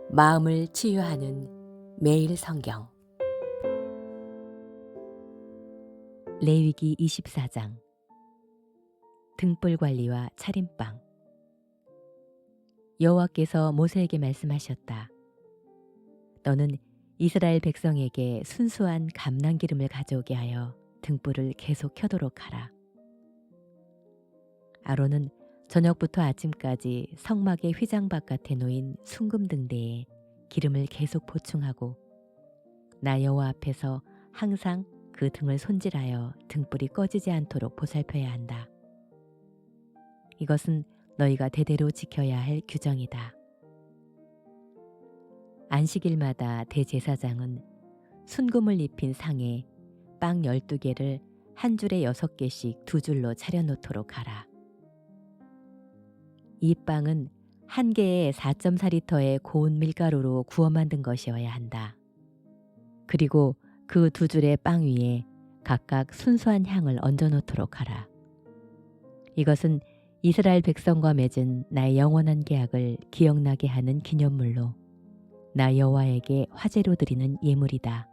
마음을 치유하는 매일 성경. 레위기 24장. 등불 관리와 차림방. 여호와께서 모세에게 말씀하셨다. 너는 이스라엘 백성에게 순수한 감람기름을 가져오게 하여 등불을 계속 켜도록 하라. 아론은 저녁부터 아침까지 성막의 휘장 바깥에 놓인 순금등대에 기름을 계속 보충하고 나 여호와 앞에서 항상 그 등을 손질하여 등불이 꺼지지 않도록 보살펴야 한다. 이것은 너희가 대대로 지켜야 할 규정이다. 안식일마다 대제사장은 순금을 입힌 상에 빵 12개를 한 줄에 6개씩 두 줄로 차려놓도록 하라. 이 빵은 한 개에 4.4리터의 고운 밀가루로 구워 만든 것이어야 한다. 그리고 그 두 줄의 빵 위에 각각 순수한 향을 얹어 놓도록 하라. 이것은 이스라엘 백성과 맺은 나의 영원한 계약을 기억나게 하는 기념물로 나 여호와에게 화제로 드리는 예물이다.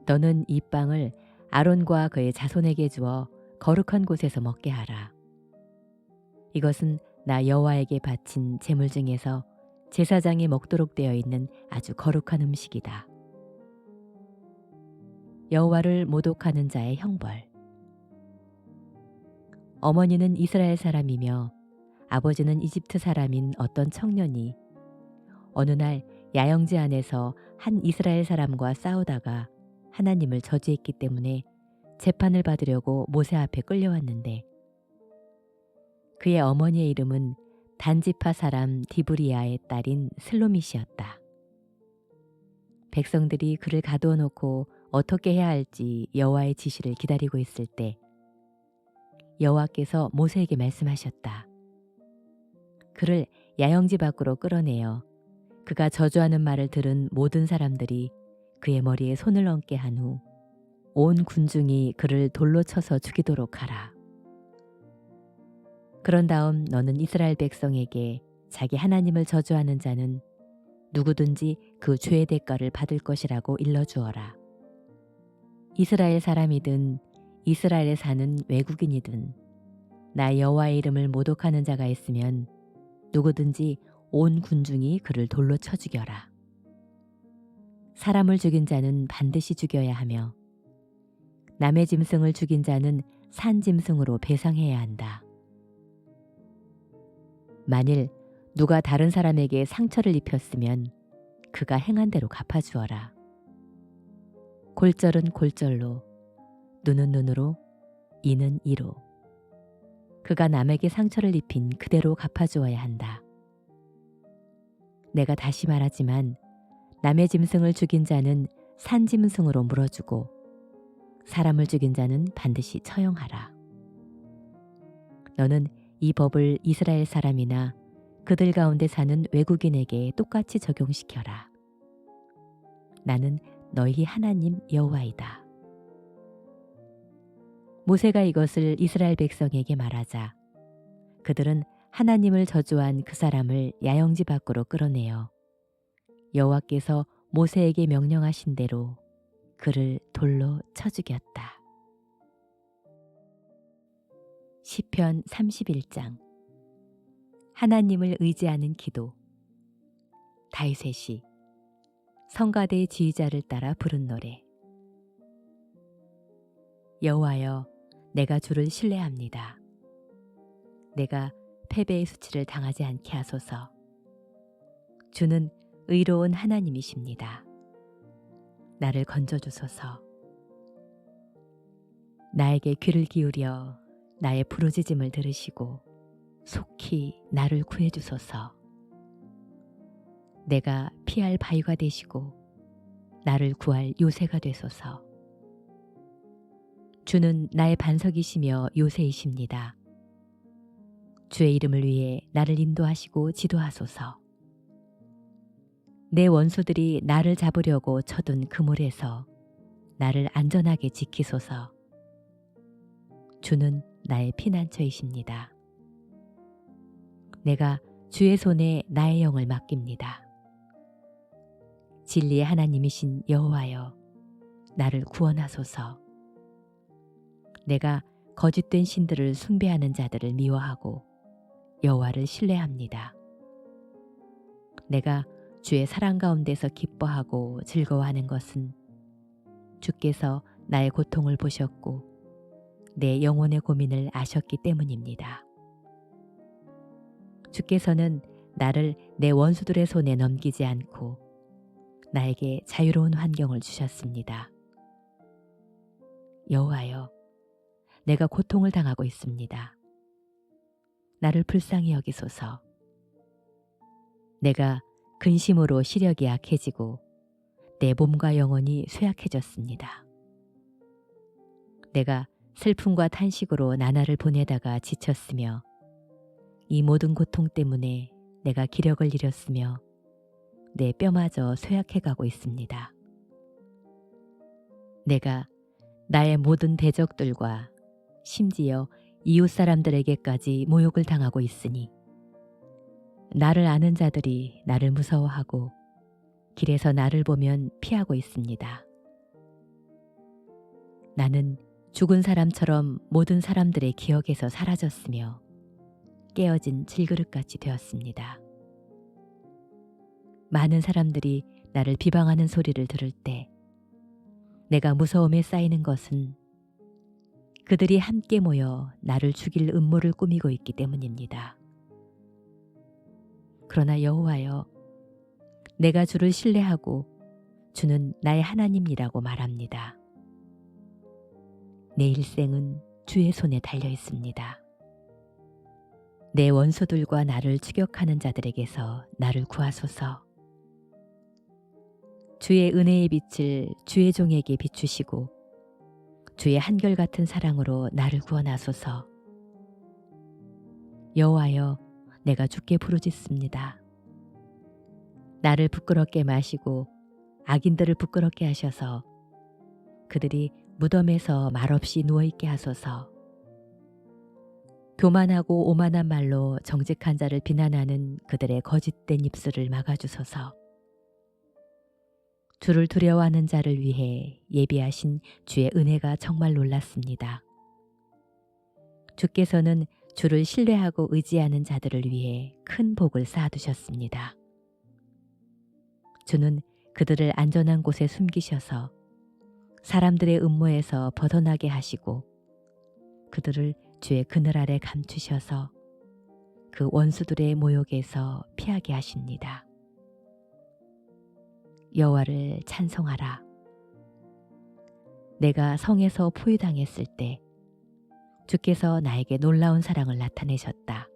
너는 이 빵을 아론과 그의 자손에게 주어 거룩한 곳에서 먹게 하라. 이것은 나 여호와에게 바친 제물 중에서 제사장이 먹도록 되어 있는 아주 거룩한 음식이다. 여호와를 모독하는 자의 형벌. 어머니는 이스라엘 사람이며 아버지는 이집트 사람인 어떤 청년이 어느 날 야영지 안에서 한 이스라엘 사람과 싸우다가 하나님을 저주했기 때문에 재판을 받으려고 모세 앞에 끌려왔는데 그의 어머니의 이름은 단지파 사람 디브리아의 딸인 슬로밋이었다. 백성들이 그를 가두어 놓고 어떻게 해야 할지 여호와의 지시를 기다리고 있을 때 여호와께서 모세에게 말씀하셨다. 그를 야영지 밖으로 끌어내어 그가 저주하는 말을 들은 모든 사람들이 그의 머리에 손을 얹게 한 후 온 군중이 그를 돌로 쳐서 죽이도록 하라. 그런 다음 너는 이스라엘 백성에게 자기 하나님을 저주하는 자는 누구든지 그 죄의 대가를 받을 것이라고 일러주어라. 이스라엘 사람이든 이스라엘에 사는 외국인이든 나 여호와의 이름을 모독하는 자가 있으면 누구든지 온 군중이 그를 돌로 쳐 죽여라. 사람을 죽인 자는 반드시 죽여야 하며 남의 짐승을 죽인 자는 산 짐승으로 배상해야 한다. 만일 누가 다른 사람에게 상처를 입혔으면 그가 행한 대로 갚아주어라. 골절은 골절로, 눈은 눈으로, 이는 이로. 그가 남에게 상처를 입힌 그대로 갚아주어야 한다. 내가 다시 말하지만 남의 짐승을 죽인 자는 산 짐승으로 물어주고 사람을 죽인 자는 반드시 처형하라. 너는 이 법을 이스라엘 사람이나 그들 가운데 사는 외국인에게 똑같이 적용시켜라. 나는 너희 하나님 여호와이다. 모세가 이것을 이스라엘 백성에게 말하자 그들은 하나님을 저주한 그 사람을 야영지 밖으로 끌어내어 여호와께서 모세에게 명령하신 대로 그를 돌로 쳐 죽였다. 시편 31장. 하나님을 의지하는 기도. 다윗의 성가대 지휘자를 따라 부른 노래. 여호와여, 내가 주를 신뢰합니다. 내가 패배의 수치를 당하지 않게 하소서. 주는 의로운 하나님이십니다. 나를 건져주소서. 나에게 귀를 기울여 나의 부르짖음을 들으시고 속히 나를 구해주소서. 내가 피할 바위가 되시고 나를 구할 요새가 되소서. 주는 나의 반석이시며 요새이십니다. 주의 이름을 위해 나를 인도하시고 지도하소서. 내 원수들이 나를 잡으려고 쳐둔 그물에서 나를 안전하게 지키소서. 주는 나의 피난처이십니다. 내가 주의 손에 나의 영을 맡깁니다. 진리의 하나님이신 여호와여, 나를 구원하소서. 내가 거짓된 신들을 숭배하는 자들을 미워하고 여호와를 신뢰합니다. 내가 주의 사랑 가운데서 기뻐하고 즐거워하는 것은 주께서 나의 고통을 보셨고 내 영혼의 고민을 아셨기 때문입니다. 주께서는 나를 내 원수들의 손에 넘기지 않고 나에게 자유로운 환경을 주셨습니다. 여호와여, 내가 고통을 당하고 있습니다. 나를 불쌍히 여기소서. 내가 근심으로 시력이 약해지고 내 몸과 영혼이 쇠약해졌습니다. 내가 슬픔과 탄식으로 나날을 보내다가 지쳤으며 이 모든 고통 때문에 내가 기력을 잃었으며 내 뼈마저 쇠약해가고 있습니다. 내가 나의 모든 대적들과 심지어 이웃 사람들에게까지 모욕을 당하고 있으니 나를 아는 자들이 나를 무서워하고 길에서 나를 보면 피하고 있습니다. 나는 죽은 사람처럼 모든 사람들의 기억에서 사라졌으며 깨어진 질그릇같이 되었습니다. 많은 사람들이 나를 비방하는 소리를 들을 때 내가 무서움에 쌓이는 것은 그들이 함께 모여 나를 죽일 음모를 꾸미고 있기 때문입니다. 그러나 여호와여, 내가 주를 신뢰하고 주는 나의 하나님이라고 말합니다. 내 일생은 주의 손에 달려 있습니다. 내 원수들과 나를 추격하는 자들에게서 나를 구하소서. 주의 은혜의 빛을 주의 종에게 비추시고 주의 한결같은 사랑으로 나를 구원하소서. 여호와여, 내가 주께 부르짖습니다. 나를 부끄럽게 마시고 악인들을 부끄럽게 하셔서 그들이 무덤에서 말없이 누워있게 하소서. 교만하고 오만한 말로 정직한 자를 비난하는 그들의 거짓된 입술을 막아주소서. 주를 두려워하는 자를 위해 예비하신 주의 은혜가 정말 놀랍습니다. 주께서는 주를 신뢰하고 의지하는 자들을 위해 큰 복을 쌓아두셨습니다. 주는 그들을 안전한 곳에 숨기셔서 사람들의 음모에서 벗어나게 하시고 그들을 주의 그늘 아래 감추셔서 그 원수들의 모욕에서 피하게 하십니다. 여호와를 찬송하라. 내가 성에서 포위당했을 때 주께서 나에게 놀라운 사랑을 나타내셨다.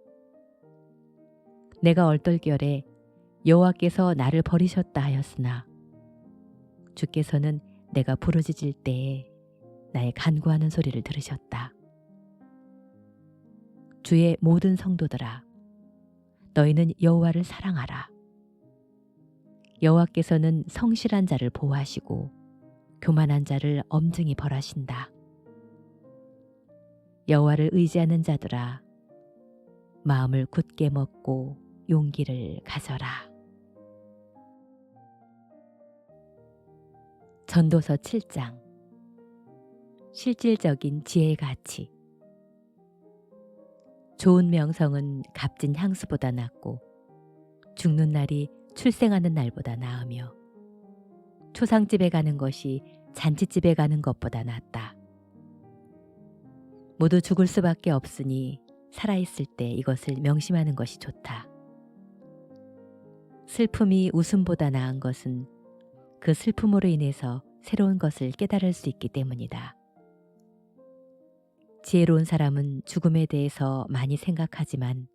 내가 얼떨결에 여호와께서 나를 버리셨다 하였으나 주께서는 내가 부르짖을 때에 나의 간구하는 소리를 들으셨다. 주의 모든 성도들아, 너희는 여호와를 사랑하라. 여호와께서는 성실한 자를 보호하시고 교만한 자를 엄증히 벌하신다. 여호와를 의지하는 자들아, 마음을 굳게 먹고 용기를 가져라. 전도서 7장. 실질적인 지혜의 가치. 좋은 명성은 값진 향수보다 낫고 죽는 날이 출생하는 날보다 나으며 초상집에 가는 것이 잔치집에 가는 것보다 낫다. 모두 죽을 수밖에 없으니 살아있을 때 이것을 명심하는 것이 좋다. 슬픔이 웃음보다 나은 것은 그 슬픔으로 인해서 새로운 것을 깨달을 수 있기 때문이다. 지혜로운 사람은 죽음에 대해서 많이 생각하지만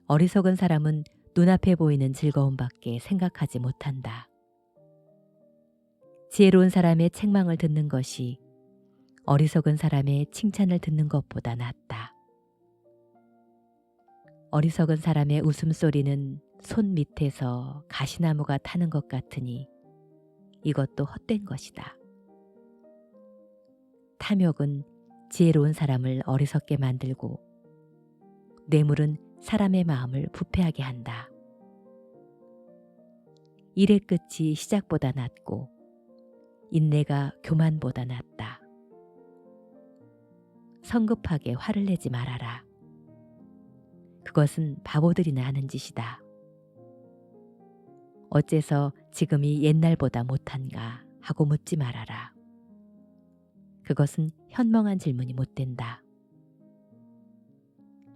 어리석은 사람은 눈앞에 보이는 즐거움밖에 생각하지 못한다. 지혜로운 사람의 책망을 듣는 것이 어리석은 사람의 칭찬을 듣는 것보다 낫다. 어리석은 사람의 웃음소리는 손 밑에서 가시나무가 타는 것 같으니 이것도 헛된 것이다. 탐욕은 지혜로운 사람을 어리석게 만들고 뇌물은 사람의 마음을 부패하게 한다. 일의 끝이 시작보다 낫고 인내가 교만보다 낫다. 성급하게 화를 내지 말아라. 그것은 바보들이나 하는 짓이다. 어째서 지금이 옛날보다 못한가 하고 묻지 말아라. 그것은 현명한 질문이 못 된다.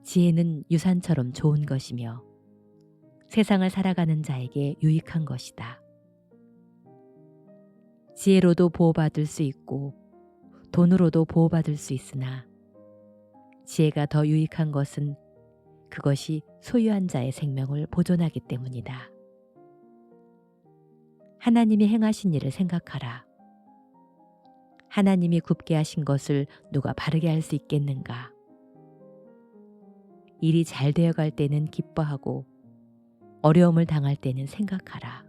지혜는 유산처럼 좋은 것이며 세상을 살아가는 자에게 유익한 것이다. 지혜로도 보호받을 수 있고 돈으로도 보호받을 수 있으나 지혜가 더 유익한 것은 그것이 소유한 자의 생명을 보존하기 때문이다. 하나님이 행하신 일을 생각하라. 하나님이 굽게 하신 것을 누가 바르게 할 수 있겠는가? 일이 잘 되어갈 때는 기뻐하고 어려움을 당할 때는 생각하라.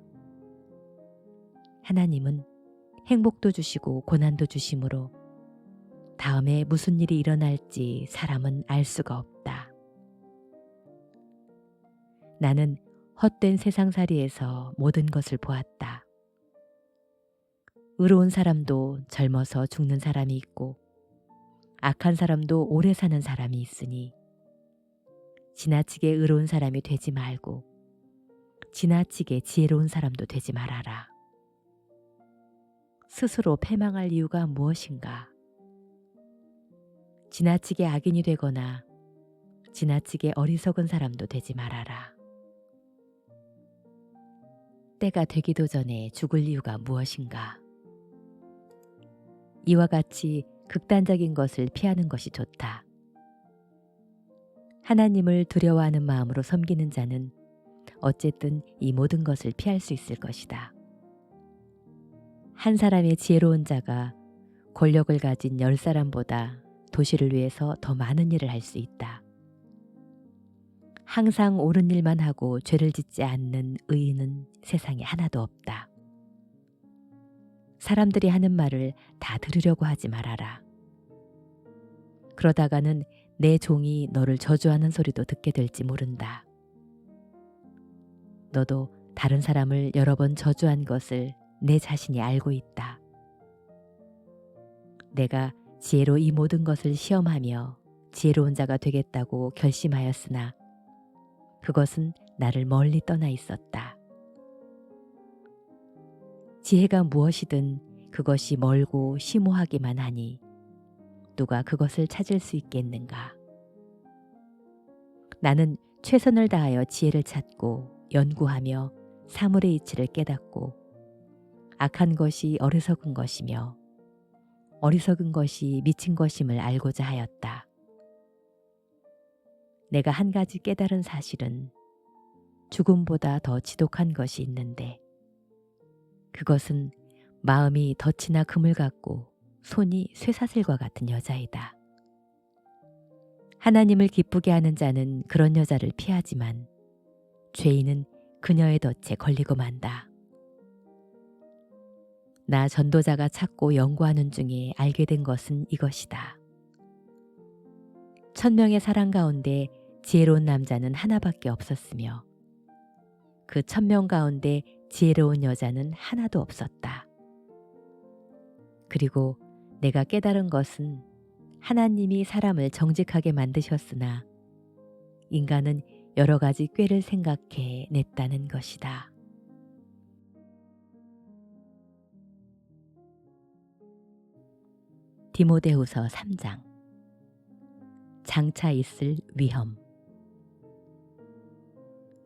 하나님은 행복도 주시고 고난도 주심으로 다음에 무슨 일이 일어날지 사람은 알 수가 없다. 나는 헛된 세상살이에서 모든 것을 보았다. 의로운 사람도 젊어서 죽는 사람이 있고 악한 사람도 오래 사는 사람이 있으니 지나치게 의로운 사람이 되지 말고 지나치게 지혜로운 사람도 되지 말아라. 스스로 패망할 이유가 무엇인가? 지나치게 악인이 되거나 지나치게 어리석은 사람도 되지 말아라. 때가 되기도 전에 죽을 이유가 무엇인가? 이와 같이 극단적인 것을 피하는 것이 좋다. 하나님을 두려워하는 마음으로 섬기는 자는 어쨌든 이 모든 것을 피할 수 있을 것이다. 한 사람의 지혜로운 자가 권력을 가진 10사람보다 도시를 위해서 더 많은 일을 할 수 있다. 항상 옳은 일만 하고 죄를 짓지 않는 의인은 세상에 하나도 없다. 사람들이 하는 말을 다 들으려고 하지 말아라. 그러다가는 내 종이 너를 저주하는 소리도 듣게 될지 모른다. 너도 다른 사람을 여러 번 저주한 것을 내 자신이 알고 있다. 내가 지혜로 이 모든 것을 시험하며 지혜로운 자가 되겠다고 결심하였으나 그것은 나를 멀리 떠나 있었다. 지혜가 무엇이든 그것이 멀고 심오하기만 하니 누가 그것을 찾을 수 있겠는가? 나는 최선을 다하여 지혜를 찾고 연구하며 사물의 이치를 깨닫고 악한 것이 어리석은 것이며 어리석은 것이 미친 것임을 알고자 하였다. 내가 한 가지 깨달은 사실은 죽음보다 더 지독한 것이 있는데 그것은 마음이 덫이나 금을 갖고 손이 쇠사슬과 같은 여자이다. 하나님을 기쁘게 하는 자는 그런 여자를 피하지만 죄인은 그녀의 덫에 걸리고 만다. 나 전도자가 찾고 연구하는 중에 알게 된 것은 이것이다. 1000명의 사람 가운데 지혜로운 남자는 하나밖에 없었으며 그 1000명 가운데 지혜로운 여자는 하나도 없었다. 그리고 내가 깨달은 것은 하나님이 사람을 정직하게 만드셨으나 인간은 여러 가지 꾀를 생각해 냈다는 것이다. 디모데후서 3장. 장차 있을 위험.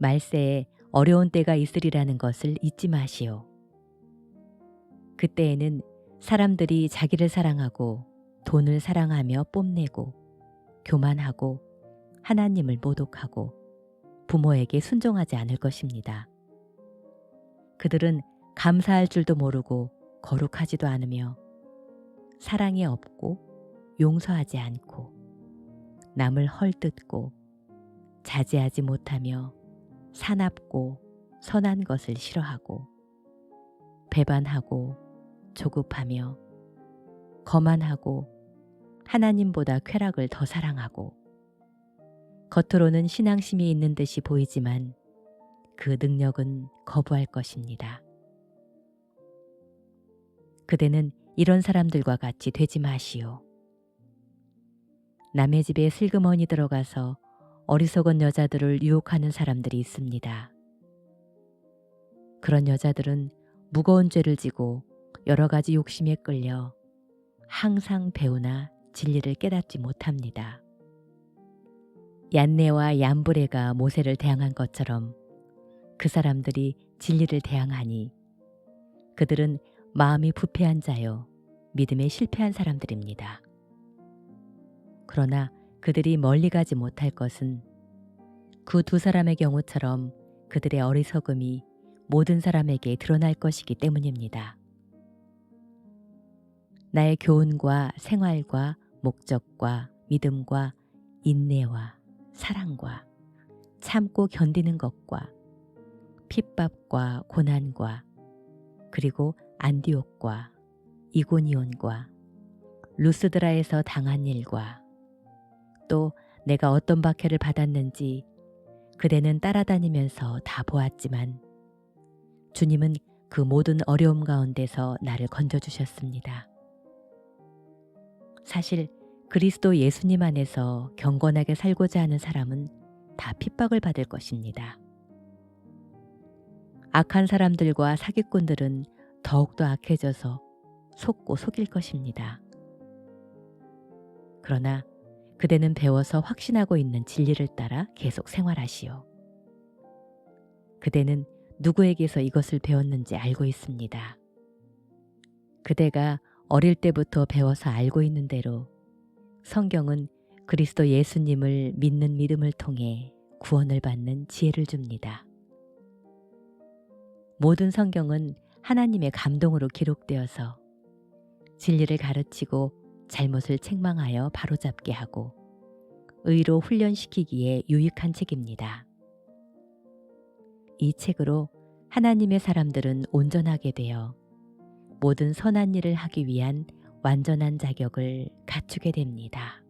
말세에 어려운 때가 있으리라는 것을 잊지 마시오. 그때에는 사람들이 자기를 사랑하고 돈을 사랑하며 뽐내고 교만하고 하나님을 모독하고 부모에게 순종하지 않을 것입니다. 그들은 감사할 줄도 모르고 거룩하지도 않으며 사랑이 없고 용서하지 않고 남을 헐뜯고 자제하지 못하며 사납고 선한 것을 싫어하고 배반하고 조급하며 거만하고 하나님보다 쾌락을 더 사랑하고 겉으로는 신앙심이 있는 듯이 보이지만 그 능력은 거부할 것입니다. 그대는 이런 사람들과 같이 되지 마시오. 남의 집에 슬그머니 들어가서 어리석은 여자들을 유혹하는 사람들이 있습니다. 그런 여자들은 무거운 죄를 지고 여러 가지 욕심에 끌려 항상 배우나 진리를 깨닫지 못합니다. 얀네와 얀브레가 모세를 대항한 것처럼 그 사람들이 진리를 대항하니 그들은 마음이 부패한 자요 믿음에 실패한 사람들입니다. 그러나 그들이 멀리 가지 못할 것은 그 두 사람의 경우처럼 그들의 어리석음이 모든 사람에게 드러날 것이기 때문입니다. 나의 교훈과 생활과 목적과 믿음과 인내와 사랑과 참고 견디는 것과 핍박과 고난과 그리고 안디옥과 이고니온과 루스드라에서 당한 일과 또 내가 어떤 박해를 받았는지 그대는 따라다니면서 다 보았지만 주님은 그 모든 어려움 가운데서 나를 건져주셨습니다. 사실 그리스도 예수님 안에서 경건하게 살고자 하는 사람은 다 핍박을 받을 것입니다. 악한 사람들과 사기꾼들은 더욱더 악해져서 속고 속일 것입니다. 그러나 그대는 배워서 확신하고 있는 진리를 따라 계속 생활하시오. 그대는 누구에게서 이것을 배웠는지 알고 있습니다. 그대가 어릴 때부터 배워서 알고 있는 대로 성경은 그리스도 예수님을 믿는 믿음을 통해 구원을 받는 지혜를 줍니다. 모든 성경은 하나님의 감동으로 기록되어서 진리를 가르치고 잘못을 책망하여 바로잡게 하고 의로 훈련시키기에 유익한 책입니다. 이 책으로 하나님의 사람들은 온전하게 되어 모든 선한 일을 하기 위한 완전한 자격을 갖추게 됩니다.